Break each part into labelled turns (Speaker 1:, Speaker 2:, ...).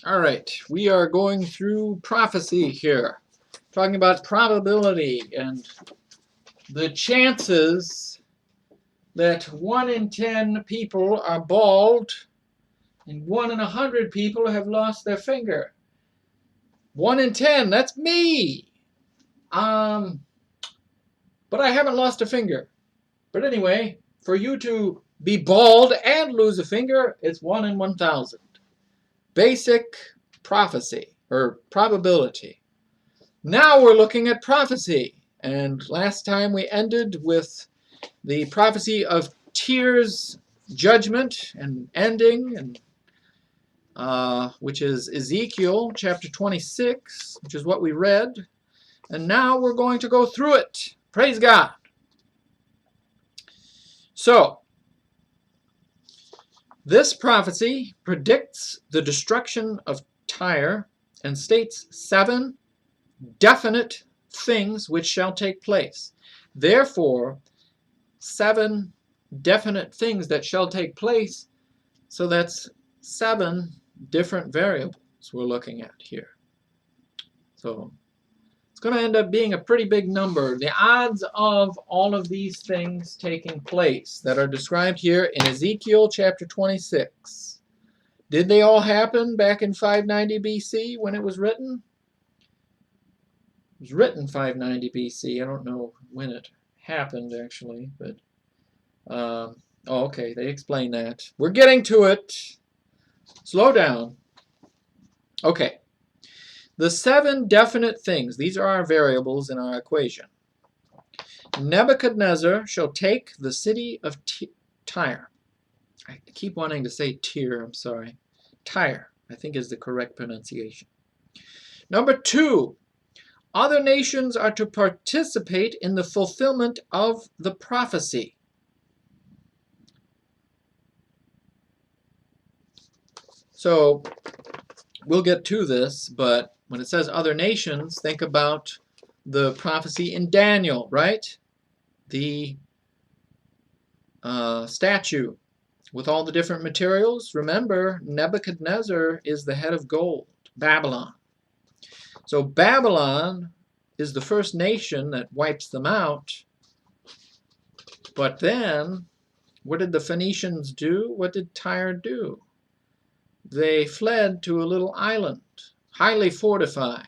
Speaker 1: All right, we are going through prophecy here, talking about probability and the chances that 1 in 10 people are bald and 1 in 100 people have lost their finger. 1 in 10, that's me. But I haven't lost a finger. But anyway, for you to be bald and lose a finger, it's 1 in 1,000. Basic prophecy or probability. Now we're looking at prophecy. And last time we ended with the prophecy of Tyre's judgment and ending, and which is Ezekiel chapter 26, which is what we read. And now we're going to go through it. Praise God. So, this prophecy predicts the destruction of Tyre and states 7 definite things which shall take place. Therefore, 7 definite things that shall take place, so that's 7 different variables we're looking at here. So it's going to end up being a pretty big number. The odds of all of these things taking place that are described here in Ezekiel chapter 26. Did they all happen back in 590 BC when it was written? It was written 590 BC. I don't know when it happened actually, but oh, okay, they explain that. We're getting to it. Slow down. Okay. The 7 definite things, these are our variables in our equation. Nebuchadnezzar shall take the city of Tyre. I keep wanting to say Tyre, I'm sorry. Tyre, I think is the correct pronunciation. Number 2, other nations are to participate in the fulfillment of the prophecy. So we'll get to this, but when it says other nations, think about the prophecy in Daniel, right? The statue with all the different materials. Remember, Nebuchadnezzar is the head of gold, Babylon. So Babylon is the first nation that wipes them out. But then, what did the Phoenicians do? What did Tyre do? They fled to a little island, highly fortified,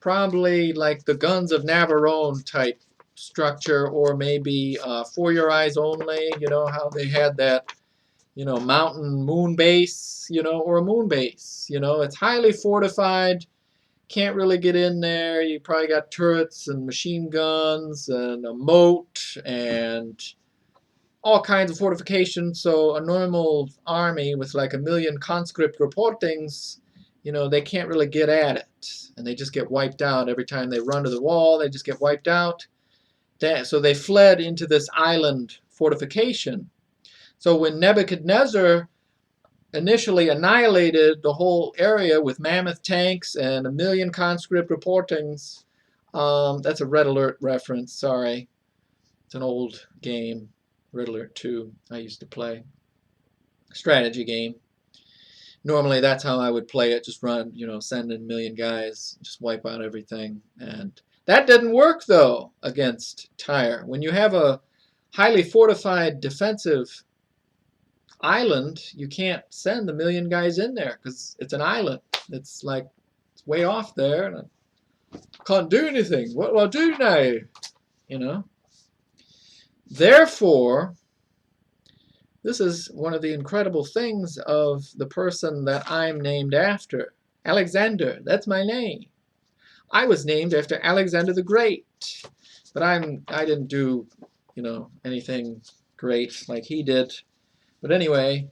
Speaker 1: probably like the guns of Navarone type structure, or maybe for your eyes only, you know, how they had that, you know, mountain moon base, you know, or a moon base, you know, it's highly fortified, can't really get in there, you probably got turrets and machine guns and a moat and all kinds of fortifications. So a normal army with like 1,000,000 conscript reportings, you know, they can't really get at it, and they just get wiped out every time they run to the wall. They just get wiped out. So they fled into this island fortification. So when Nebuchadnezzar initially annihilated the whole area with mammoth tanks and 1,000,000 conscript reportings, that's a Red Alert reference, sorry. It's an old game, Red Alert 2, I used to play. Strategy game. Normally that's how I would play it, just run, you know, send in 1,000,000 guys, just wipe out everything. And that didn't work though against Tyre. When you have a highly fortified defensive island, you can't send 1,000,000 guys in there because it's an island. It's like, it's way off there and I can't do anything. What will I do now? You know? Therefore, this is one of the incredible things of the person that I'm named after. Alexander, that's my name. I was named after Alexander the Great. But I didn't do, you know, anything great like he did. But anyway,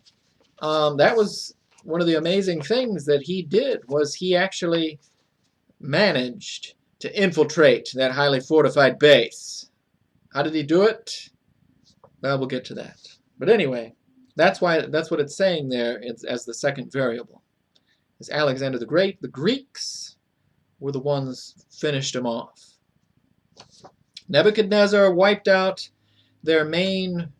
Speaker 1: that was one of the amazing things that he did, was he actually managed to infiltrate that highly fortified base. How did he do it? Well, we'll get to that. But anyway, that's what it's saying there as the second variable. Is Alexander the Great. The Greeks were the ones finished him off. Nebuchadnezzar wiped out their main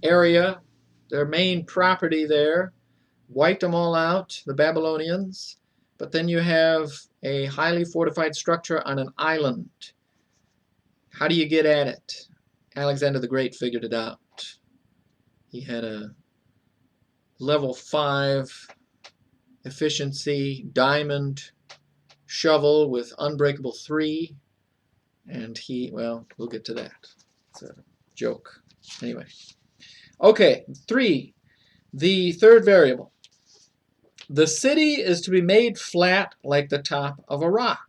Speaker 1: area, their main property there, wiped them all out, the Babylonians, but then you have a highly fortified structure on an island. How do you get at it? Alexander the Great figured it out. He had a level 5 efficiency diamond shovel with unbreakable 3, and well, we'll get to that. It's a joke. Anyway. Okay, 3. The third variable. The city is to be made flat like the top of a rock.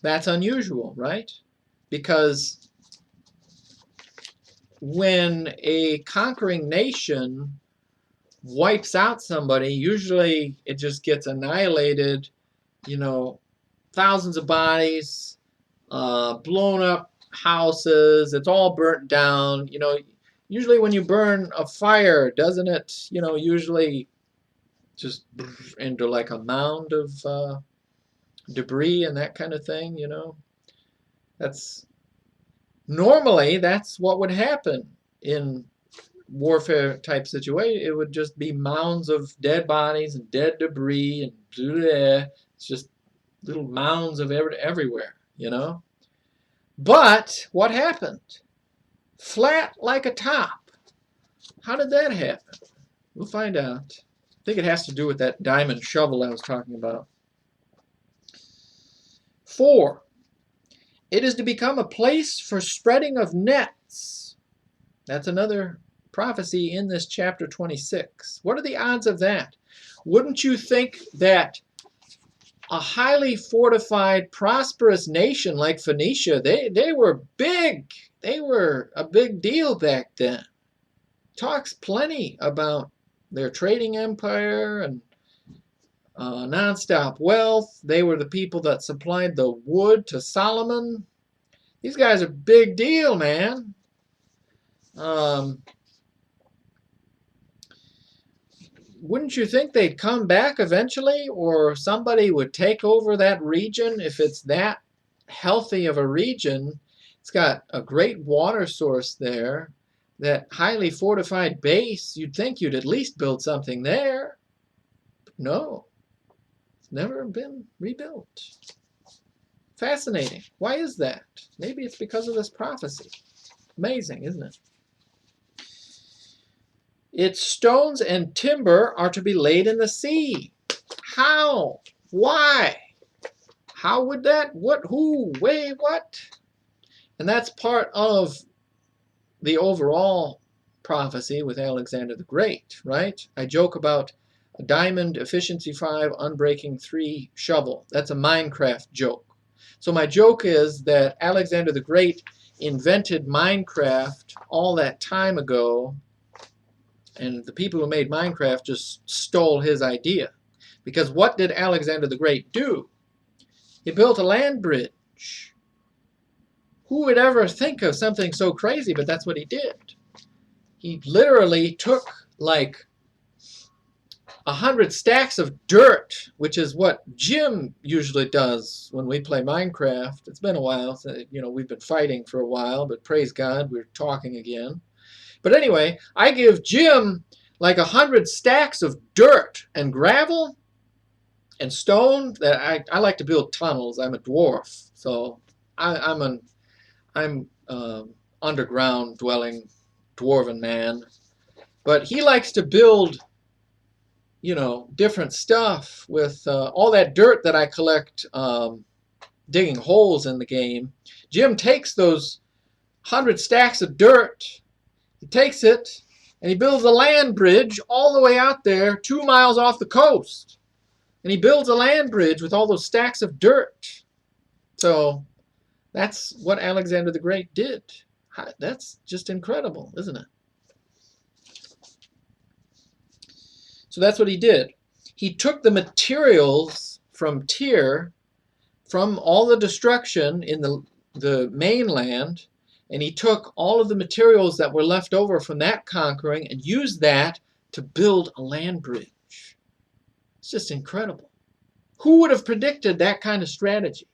Speaker 1: That's unusual, right? Because when a conquering nation wipes out somebody, usually it just gets annihilated, thousands of bodies, blown up houses, it's all burnt down. Usually when you burn a fire, doesn't it, usually just into like a mound of debris and that kind of thing, Normally, that's what would happen in warfare type situation. It would just be mounds of dead bodies and dead debris and it's just little mounds of everywhere, But what happened? Flat like a top. How did that happen? We'll find out. I think it has to do with that diamond shovel I was talking about. 4. It is to become a place for spreading of nets. That's another prophecy in this chapter 26. What are the odds of that? Wouldn't you think that a highly fortified, prosperous nation like Phoenicia, they were big. They were a big deal back then. Talks plenty about their trading empire and nonstop wealth. They were the people that supplied the wood to Solomon. These guys are big deal, man. Wouldn't you think they'd come back eventually, or somebody would take over that region if it's that healthy of a region? It's got a great water source there, that highly fortified base. You'd think you'd at least build something there. But no, it's never been rebuilt. Fascinating. Why is that? Maybe it's because of this prophecy. Amazing, isn't it? Its stones and timber are to be laid in the sea. How? Why? How would that? What? Who? Way? What? And that's part of the overall prophecy with Alexander the Great, right? I joke about a diamond efficiency 5 unbreaking 3 shovel. That's a Minecraft joke. So my joke is that Alexander the Great invented Minecraft all that time ago, and the people who made Minecraft just stole his idea. Because what did Alexander the Great do? He built a land bridge. Who would ever think of something so crazy, but that's what he did. He literally took like 100 stacks of dirt, which is what Jim usually does when we play Minecraft. It's been a while, so, we've been fighting for a while, but praise God, we're talking again. But anyway, I give Jim like 100 stacks of dirt and gravel and stone. That I like to build tunnels. I'm a dwarf, so I'm underground dwelling dwarven man. But he likes to build, different stuff with all that dirt that I collect digging holes in the game. Jim takes those 100 stacks of dirt. He takes it and he builds a land bridge all the way out there 2 miles off the coast. And he builds a land bridge with all those stacks of dirt. So that's what Alexander the Great did. That's just incredible, isn't it? So that's what he did. He took the materials from Tyre, from all the destruction in the mainland, and he took all of the materials that were left over from that conquering and used that to build a land bridge. It's just incredible. Who would have predicted that kind of strategy?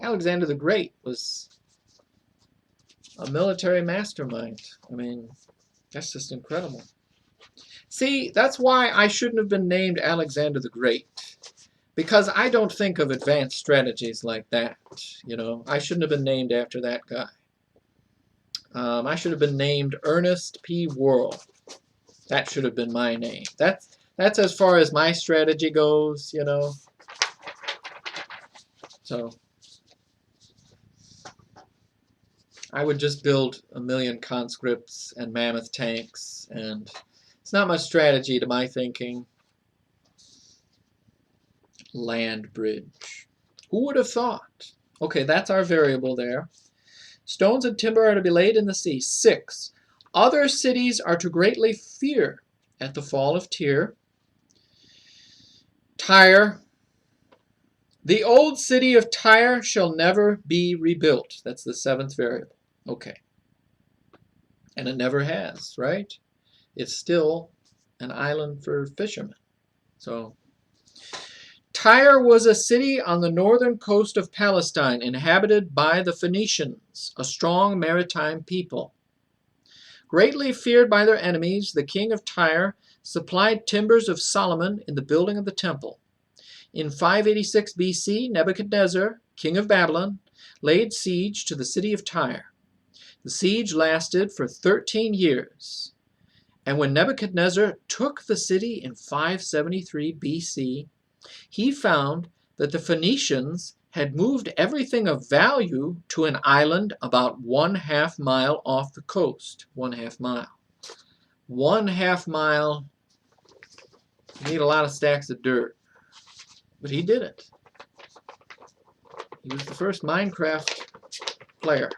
Speaker 1: Alexander the Great was a military mastermind. I mean, that's just incredible. See, that's why I shouldn't have been named Alexander the Great. Because I don't think of advanced strategies like that. You know, I shouldn't have been named after that guy. I should have been named Ernest P. Worrell. That should have been my name. That's as far as my strategy goes, you know. So I would just build 1,000,000 conscripts and mammoth tanks, and it's not much strategy to my thinking. Land bridge. Who would have thought? Okay, that's our variable there. Stones and timber are to be laid in the sea. 6. Other cities are to greatly fear at the fall of Tyre. Tyre. The old city of Tyre shall never be rebuilt. That's the 7th variable. Okay. And it never has, right? It's still an island for fishermen. So, Tyre was a city on the northern coast of Palestine, inhabited by the Phoenicians, a strong maritime people. Greatly feared by their enemies, the king of Tyre supplied timbers of Solomon in the building of the temple. In 586 BC, Nebuchadnezzar, king of Babylon, laid siege to the city of Tyre. The siege lasted for 13 years. And when Nebuchadnezzar took the city in 573 BC, he found that the Phoenicians had moved everything of value to an island about 1/2 mile off the coast. 1/2 mile. 1/2 mile. You need a lot of stacks of dirt. But he did it. He was the first Minecraft player.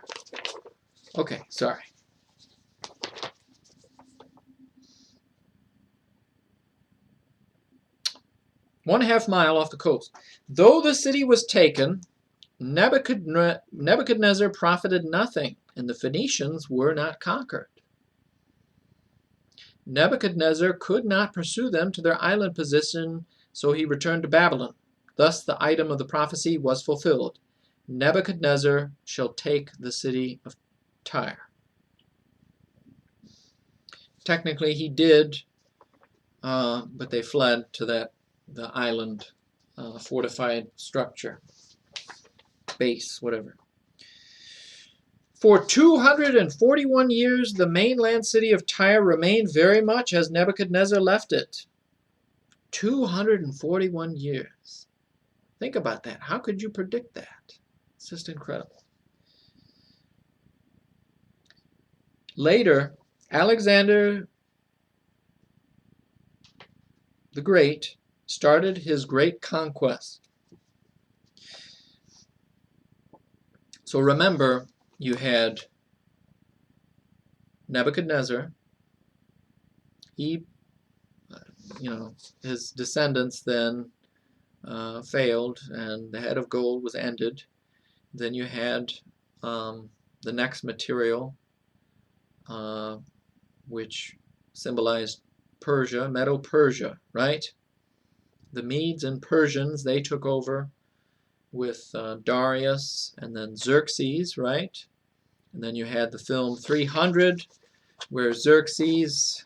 Speaker 1: Okay, sorry. One-half mile off the coast. Though the city was taken, Nebuchadnezzar profited nothing, and the Phoenicians were not conquered. Nebuchadnezzar could not pursue them to their island position, so he returned to Babylon. Thus the item of the prophecy was fulfilled. Nebuchadnezzar shall take the city of Tyre. Technically he did, but they fled to the island fortified structure, base, whatever. For 241 years, the mainland city of Tyre remained very much as Nebuchadnezzar left it. 241 years. Think about that. How could you predict that? It's just incredible. Later, Alexander the Great started his great conquest. So remember, you had Nebuchadnezzar. He, his descendants then failed, and the head of gold was ended. Then you had the next material, which symbolized Persia, Medo-Persia, right? The Medes and Persians, they took over with Darius and then Xerxes, right? And then you had the film 300, where Xerxes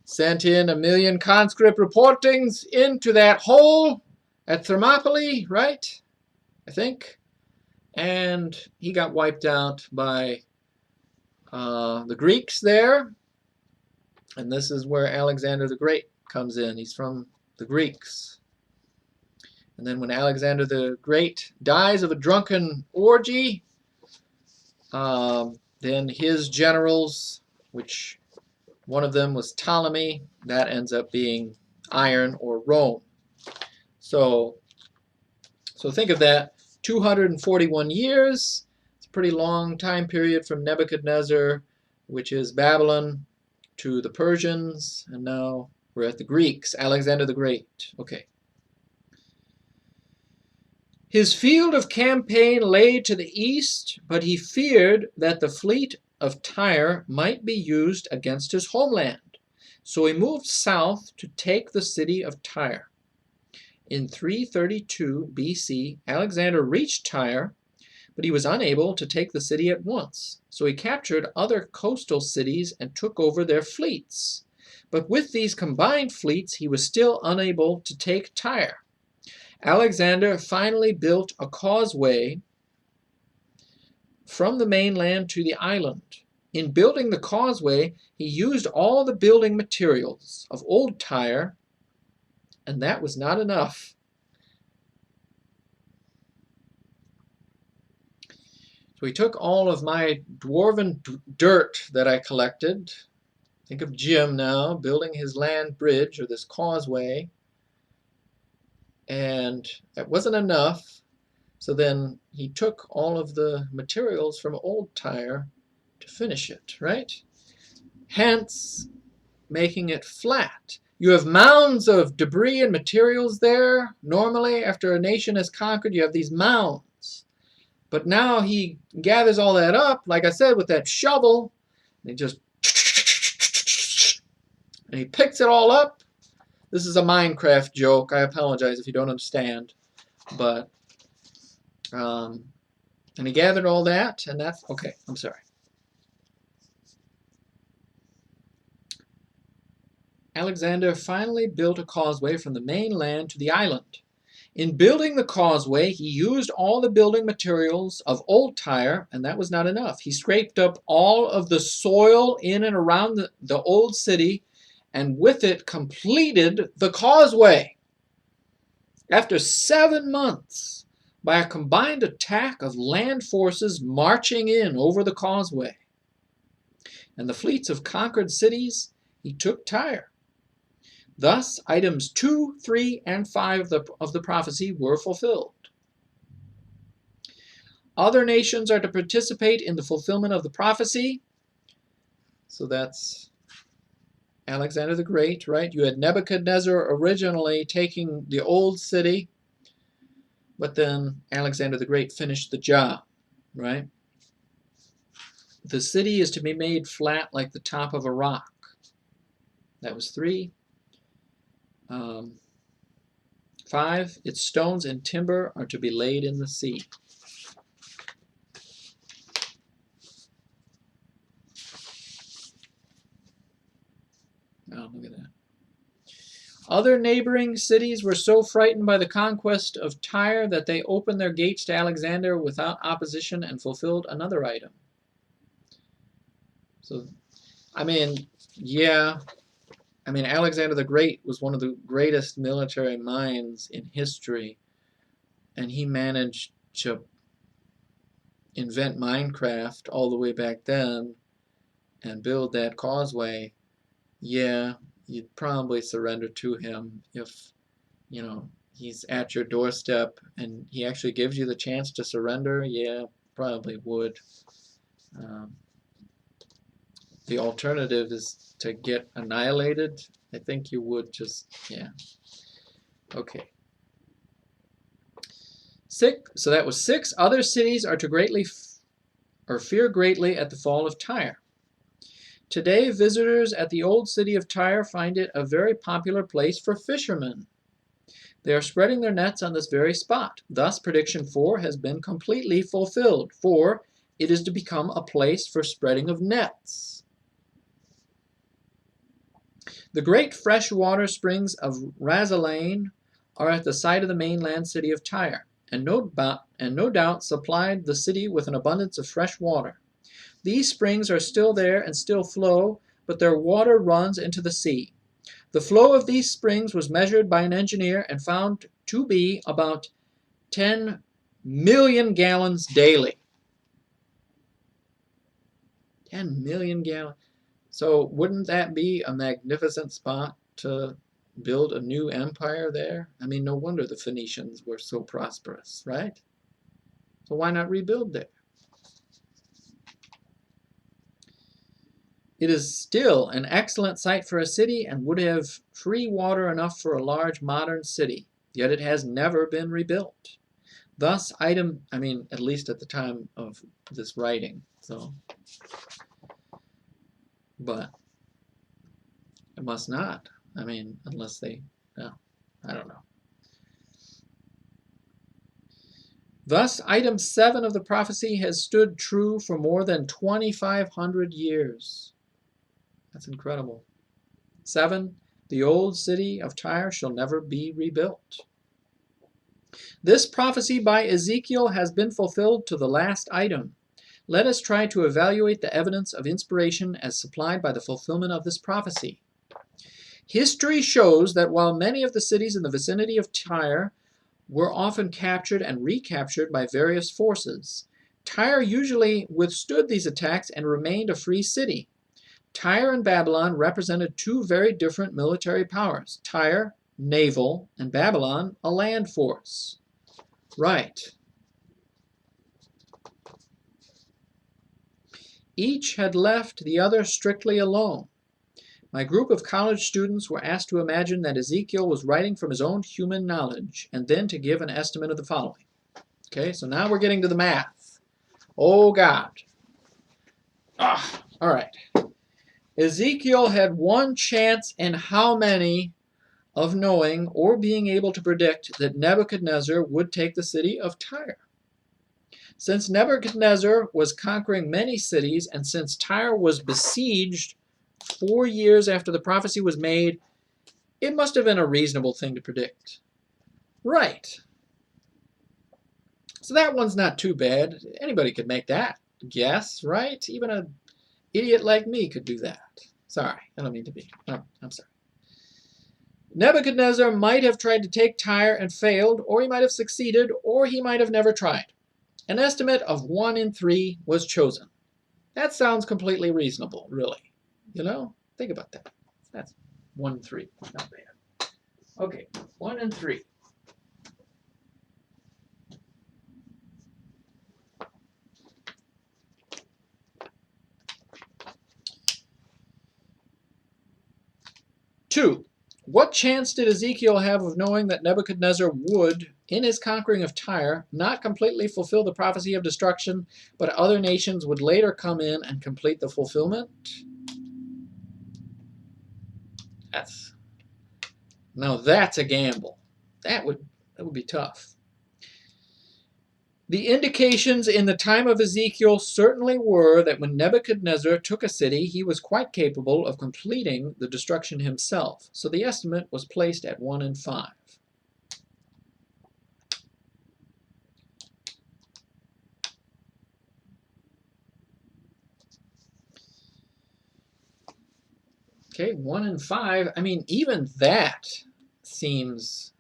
Speaker 1: sent in 1,000,000 conscript reportings into that hole at Thermopylae, right? I think. And he got wiped out by the Greeks there. And this is where Alexander the Great comes in. He's from the Greeks. And then when Alexander the Great dies of a drunken orgy, then his generals, which one of them was Ptolemy, that ends up being Iron or Rome. So think of that. 241 years. It's a pretty long time period from Nebuchadnezzar, which is Babylon, to the Persians, and now we're at the Greeks. Alexander the Great. Okay. His field of campaign lay to the east, but he feared that the fleet of Tyre might be used against his homeland. So he moved south to take the city of Tyre. In 332 BC, Alexander reached Tyre, but he was unable to take the city at once. So he captured other coastal cities and took over their fleets. But with these combined fleets, he was still unable to take Tyre. Alexander finally built a causeway from the mainland to the island. In building the causeway, he used all the building materials of old Tyre, and that was not enough. So he took all of my dwarven dirt that I collected. Think of Jim now building his land bridge, or this causeway, and that wasn't enough. So then he took all of the materials from old Tyre to finish it, right? Hence, making it flat. You have mounds of debris and materials there. Normally, after a nation is conquered, you have these mounds. But now he gathers all that up, like I said, with that shovel, and he just, and he picks it all up. This is a Minecraft joke. I apologize if you don't understand. But, and he gathered all that, and that's, okay, I'm sorry. Alexander finally built a causeway from the mainland to the island. In building the causeway, he used all the building materials of old Tyre, and that was not enough. He scraped up all of the soil in and around the old city, and with it completed the causeway. After 7 months, by a combined attack of land forces marching in over the causeway and the fleets of conquered cities, he took Tyre. Thus, items 2, 3, and 5 of the prophecy were fulfilled. Other nations are to participate in the fulfillment of the prophecy. So that's Alexander the Great, right? You had Nebuchadnezzar originally taking the old city, but then Alexander the Great finished the job, right? The city is to be made flat like the top of a rock. That was 3. 5, its stones and timber are to be laid in the sea. Oh, look at that. Other neighboring cities were so frightened by the conquest of Tyre that they opened their gates to Alexander without opposition and fulfilled another item. So, I mean, yeah. I mean, Alexander the Great was one of the greatest military minds in history, and he managed to invent Minecraft all the way back then and build that causeway. Yeah, you'd probably surrender to him if, you know, he's at your doorstep and he actually gives you the chance to surrender. Yeah, probably would. The alternative is to get annihilated. I think you would just, yeah. Okay. 6. So that was 6. Other cities are to fear greatly at the fall of Tyre. Today, visitors at the old city of Tyre find it a very popular place for fishermen. They are spreading their nets on this very spot. Thus, prediction 4 has been completely fulfilled, for it is to become a place for spreading of nets. The great freshwater springs of Razalain are at the site of the mainland city of Tyre, and no doubt supplied the city with an abundance of fresh water. These springs are still there and still flow, but their water runs into the sea. The flow of these springs was measured by an engineer and found to be about 10 million gallons daily. 10 million gallons. So wouldn't that be a magnificent spot to build a new empire there? I mean, no wonder the Phoenicians were so prosperous, right? So why not rebuild there? It is still an excellent site for a city and would have free water enough for a large modern city, yet it has never been rebuilt. Thus, at least at the time of this writing, so... But it must not. I mean, unless they, no, I don't know. Thus, item 7 of the prophecy has stood true for more than 2,500 years. That's incredible. 7. The old city of Tyre shall never be rebuilt. This prophecy by Ezekiel has been fulfilled to the last item. Let us try to evaluate the evidence of inspiration as supplied by the fulfillment of this prophecy. History shows that while many of the cities in the vicinity of Tyre were often captured and recaptured by various forces, Tyre usually withstood these attacks and remained a free city. Tyre and Babylon represented two very different military powers. Tyre, naval, and Babylon, a land force. Right. Each had left the other strictly alone. My group of college students were asked to imagine that Ezekiel was writing from his own human knowledge, and then to give an estimate of the following. Okay, so now we're getting to the math. Oh, God. All right. Ezekiel had one chance in how many of knowing or being able to predict that Nebuchadnezzar would take the city of Tyre? Since Nebuchadnezzar was conquering many cities, and since Tyre was besieged 4 years after the prophecy was made, it must have been a reasonable thing to predict. Right. So that one's not too bad. Anybody could make that guess, right? Even an idiot like me could do that. Sorry, I don't mean to be. Oh, I'm sorry. Nebuchadnezzar might have tried to take Tyre and failed, or he might have succeeded, or he might have never tried. An estimate of 1 in 3 was chosen. That sounds completely reasonable, really. You know, think about that. That's 1 in 3. Not bad. Okay, 1 in 3. Two, what chance did Ezekiel have of knowing that Nebuchadnezzar would, in his conquering of Tyre, not completely fulfill the prophecy of destruction, but other nations would later come in and complete the fulfillment? Now that's a gamble. That would be tough. The indications in the time of Ezekiel certainly were that when Nebuchadnezzar took a city, he was quite capable of completing the destruction himself. So the estimate was placed at 1 in 5. Okay, 1 in 5. I mean, even that seems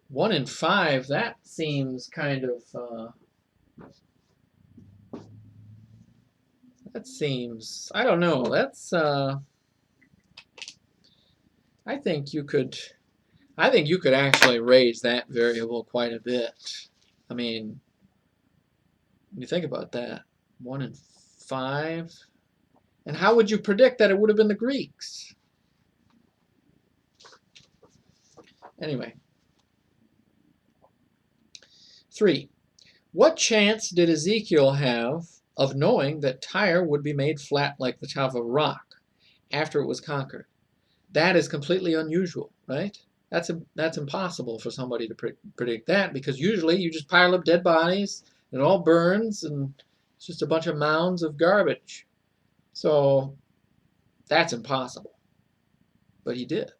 Speaker 1: 1 in 5. That seems kind of. That seems. I don't know. That's. I think you could. I think you could actually raise that variable quite a bit. I mean, when you think about that, 1 in 5. And how would you predict that it would have been the Greeks? Anyway. 3. What chance did Ezekiel have of knowing that Tyre would be made flat like the top of a rock after it was conquered? That is completely unusual, right? That's impossible for somebody to predict that, because usually you just pile up dead bodies, and it all burns, and it's just a bunch of mounds of garbage. So that's impossible. But he did.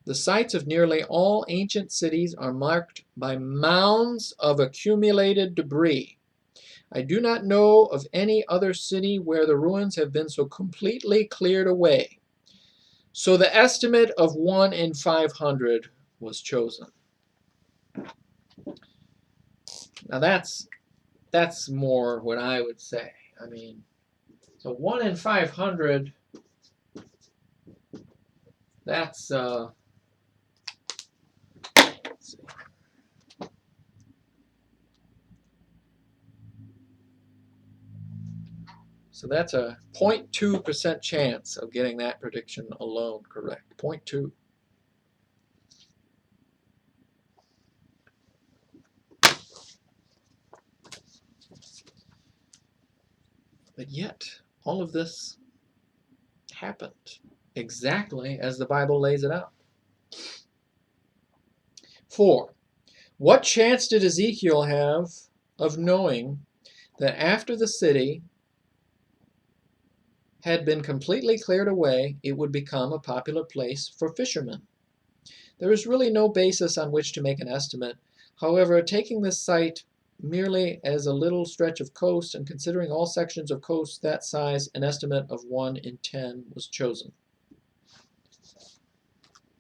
Speaker 1: The sites of nearly all ancient cities are marked by mounds of accumulated debris. I do not know of any other city where the ruins have been so completely cleared away. So the estimate of 1 in 500 was chosen. Now that's more what I would say. I mean, so 1 in 500, that's, let's see. So that's a 0.2% chance of getting that prediction alone correct. 0.2. But yet, all of this happened exactly as the Bible lays it out. 4. What chance did Ezekiel have of knowing that after the city had been completely cleared away, it would become a popular place for fishermen. There is really no basis on which to make an estimate. However, taking this site merely as a little stretch of coast and considering all sections of coast that size, an estimate of 1 in 10 was chosen.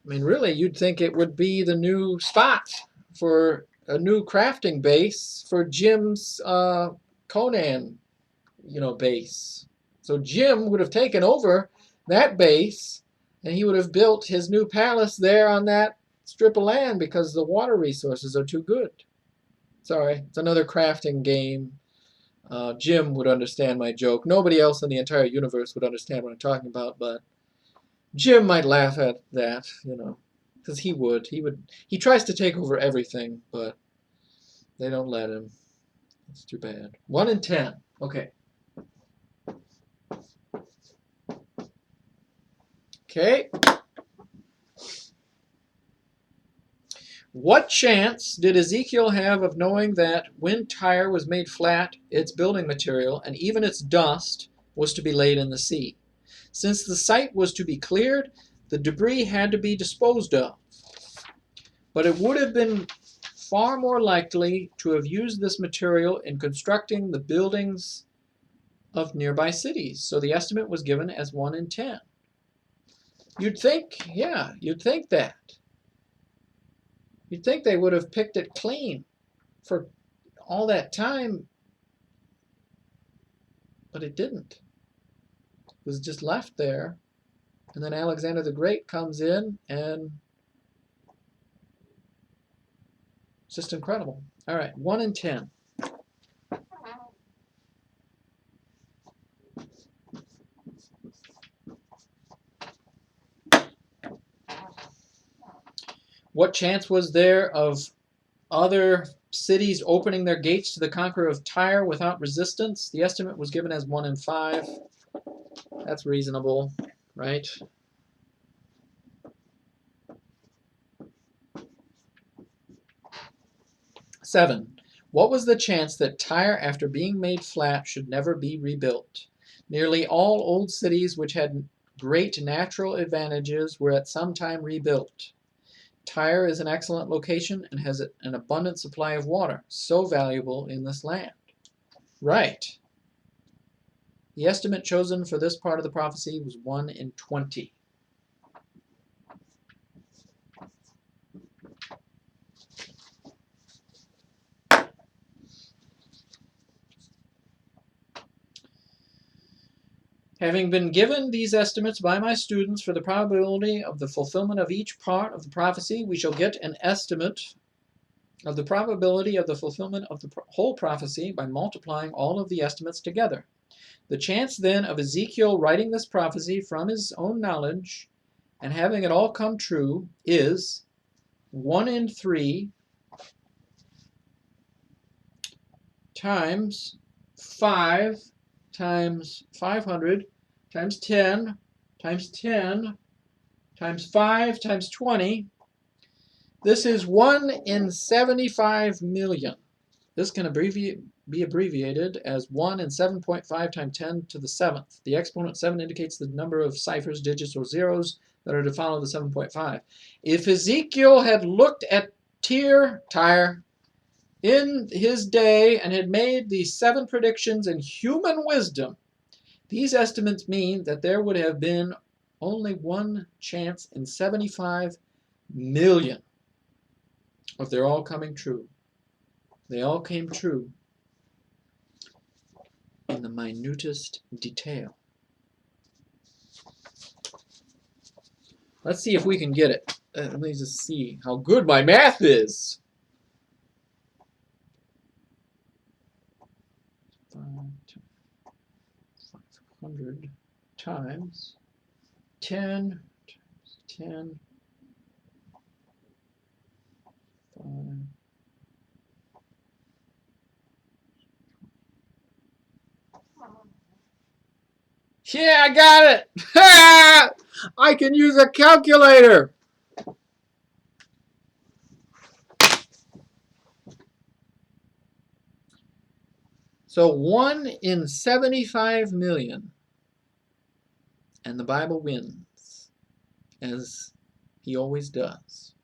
Speaker 1: I mean, really, you'd think it would be the new spot for a new crafting base for Jim's Conan, base. So Jim would have taken over that base, and he would have built his new palace there on that strip of land because the water resources are too good. Sorry, it's another crafting game. Jim would understand my joke. Nobody else in the entire universe would understand what I'm talking about, but Jim might laugh at that, because he would. He tries to take over everything, but they don't let him. It's too bad. 1 in 10. Okay. Okay. What chance did Ezekiel have of knowing that when Tyre was made flat, its building material, and even its dust, was to be laid in the sea? Since the site was to be cleared, the debris had to be disposed of. But it would have been far more likely to have used this material in constructing the buildings of nearby cities. So the estimate was given as 1 in 10. You'd think that. You'd think they would have picked it clean for all that time, but it didn't. It was just left there. And then Alexander the Great comes in, and it's just incredible. All right, 1 in 10. What chance was there of other cities opening their gates to the conqueror of Tyre without resistance? The estimate was given as 1 in 5. That's reasonable, right? Seven. What was the chance that Tyre, after being made flat, should never be rebuilt? Nearly all old cities which had great natural advantages were at some time rebuilt. Tyre is an excellent location and has an abundant supply of water, so valuable in this land. Right. The estimate chosen for this part of the prophecy was 1 in 20. Having been given these estimates by my students for the probability of the fulfillment of each part of the prophecy, we shall get an estimate of the probability of the fulfillment of the whole prophecy by multiplying all of the estimates together. The chance then of Ezekiel writing this prophecy from his own knowledge and having it all come true is 1 in 3 times 5 times 500 times 10 times 10 times 5 times 20. This is 1 in 75 million. This can be abbreviated as 1 in 7.5 times 10 to the 7th. The exponent 7 indicates the number of ciphers, digits, or zeros that are to follow the 7.5. If Ezekiel had looked at Tyre in his day and had made these 7 predictions in human wisdom, these estimates mean that there would have been only 1 chance in 75 million of their all coming true. They all came true in the minutest detail. Let's see if we can get it. Let me just see how good my math is. 500 times 10 times 10. 5. Yeah, I got it! I can use a calculator! So 1 in 75 million And the Bible wins, as he always does.